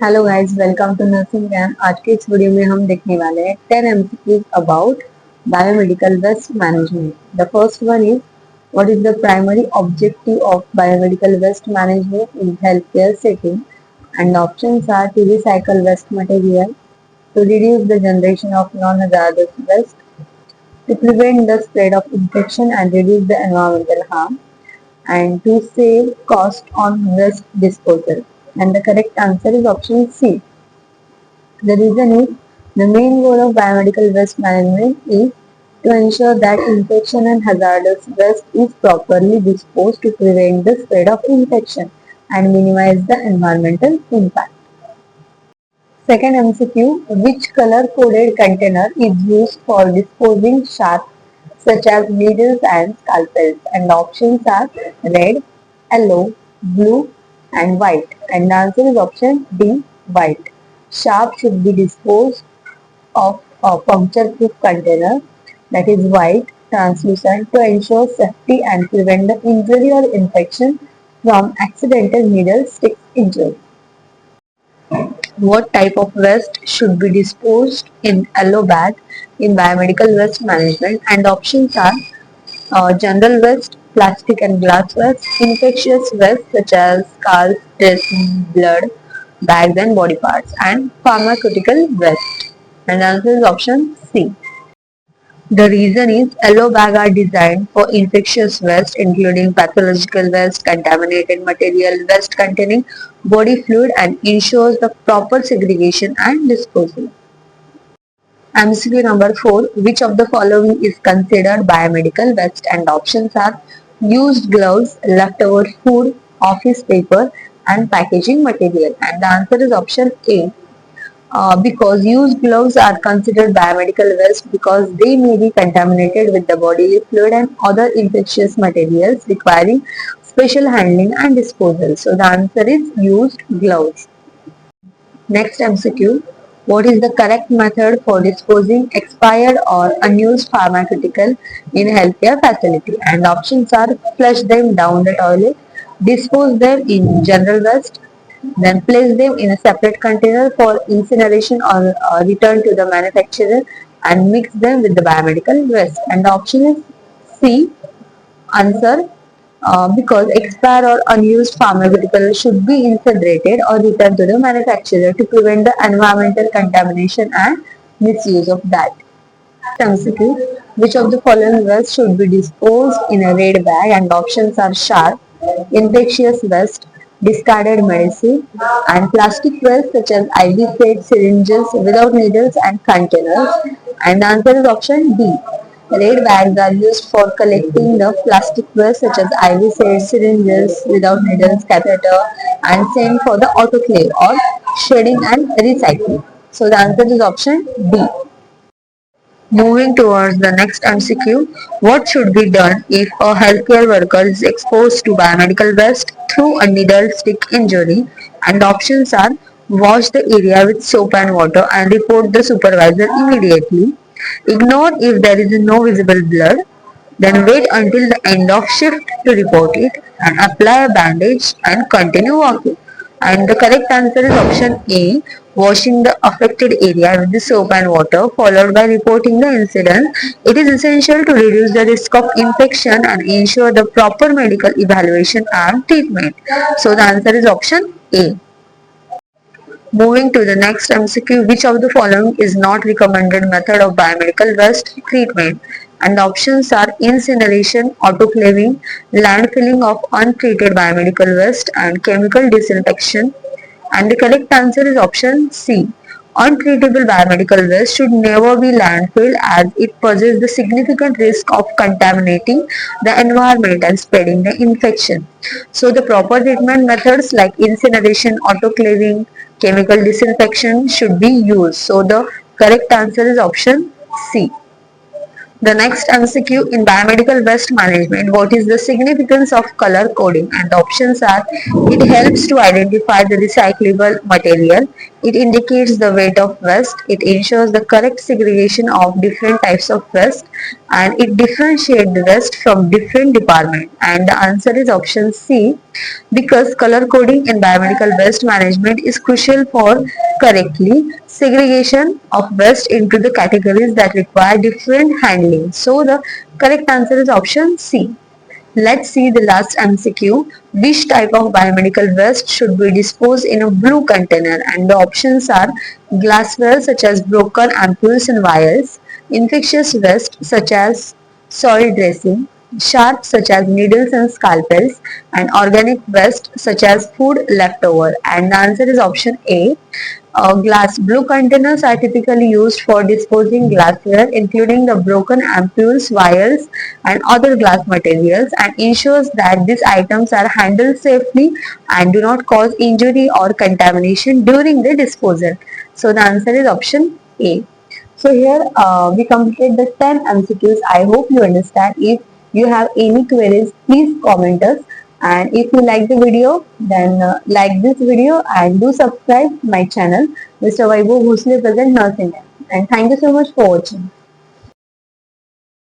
Hello guys, welcome to nursing RAM. आज के इस वीडियो में हम देखने वाले हैं 10 MCQs about biomedical waste management. The first one is what is the primary objective of biomedical waste management in health care setting, and options are to recycle waste material, to reduce the generation of non-hazardous waste, to prevent the spread of infection and reduce the environmental harm, and to save cost on waste disposal. And the correct answer is option C. The reason is the main goal of biomedical waste management is to ensure that infection and hazardous waste is properly disposed to prevent the spread of infection and minimize the environmental impact. Second MCQ, which color coded container is used for disposing sharp such as needles and scalpels? And the options are red, yellow, blue and white. And the answer is option D, white. Sharp should be disposed of a puncture-proof container that is white, translucent to ensure safety and prevent the injury or infection from accidental needle stick injury. What type of waste should be disposed in yellow bag in biomedical waste management? And the options are general waste, plastic and glass waste, infectious waste such as scalp, dressing, blood, bags and body parts, and pharmaceutical waste. And the answer is option C. The reason is yellow bags are designed for infectious waste including pathological waste, contaminated material, waste containing body fluid, and ensures the proper segregation and disposal. MCQ number 4. Which of the following is considered biomedical waste? And options are used gloves, leftover food, office paper and packaging material. And the answer is option A. Because used gloves are considered biomedical waste because they may be contaminated with the bodily fluid and other infectious materials requiring special handling and disposal. So the answer is used gloves. Next MCQ. What is the correct method for disposing expired or unused pharmaceutical in healthcare facility? And options are flush them down the toilet, dispose them in general waste, then place them in a separate container for incineration or return to the manufacturer and mix them with the biomedical waste. And the option is C. Answer because expired or unused pharmaceutical should be incinerated or returned to the manufacturer to prevent the environmental contamination and misuse of that. MCQ. Which of the following waste should be disposed in a red bag? And options are sharp, infectious waste, discarded medicine, and plastic waste such as IV fed syringes without needles and containers. And the answer is option D. Red bags are used for collecting the plastic waste such as IV fed syringes without needles, catheter, and sent for the autoclave or shredding and recycling. So the answer is option D. Moving towards the next MCQ, what should be done if a healthcare worker is exposed to biomedical waste through a needle stick injury? And the options are wash the area with soap and water and report the supervisor immediately. Ignore if there is no visible blood. Then wait until the end of shift to report it and apply a bandage and continue walking. And the correct answer is option A, washing the affected area with the soap and water followed by reporting the incident. It is essential to reduce the risk of infection and ensure the proper medical evaluation and treatment. So the answer is option A. Moving to the next MCQ, which of the following is not recommended method of biomedical waste treatment? And the options are incineration, autoclaving, landfilling of untreated biomedical waste, and chemical disinfection. And the correct answer is option C. Untreatable biomedical waste should never be landfilled as it poses the significant risk of contaminating the environment and spreading the infection. So the proper treatment methods like incineration, autoclaving, chemical disinfection should be used. So the correct answer is option C. The next MCQ in biomedical waste management, what is the significance of color coding? And the options are: it helps to identify the recyclable material, it indicates the weight of waste, it ensures the correct segregation of different types of waste, and it differentiates the waste from different departments. And the answer is option C, because color coding in biomedical waste management is crucial for correctly segregation of waste into the categories that require different handling. So the correct answer is option C. Let's see the last MCQ. Which type of biomedical waste should be disposed in a blue container? And the options are: glassware such as broken ampoules and vials, infectious waste such as soil dressing, sharp such as needles and scalpels, and organic waste such as food leftover. And the answer is option A. Glass blue containers are typically used for disposing glassware, including the broken ampoules, vials, and other glass materials, and ensures that these items are handled safely and do not cause injury or contamination during the disposal. So the answer is option A. So here we completed the 10 MCQs. I hope you understand. If you have any queries, please comment us. And if you like the video, then like this video and do subscribe my channel, Mr. Vaibhav Bhosle Present Nurse India. And thank you so much for watching.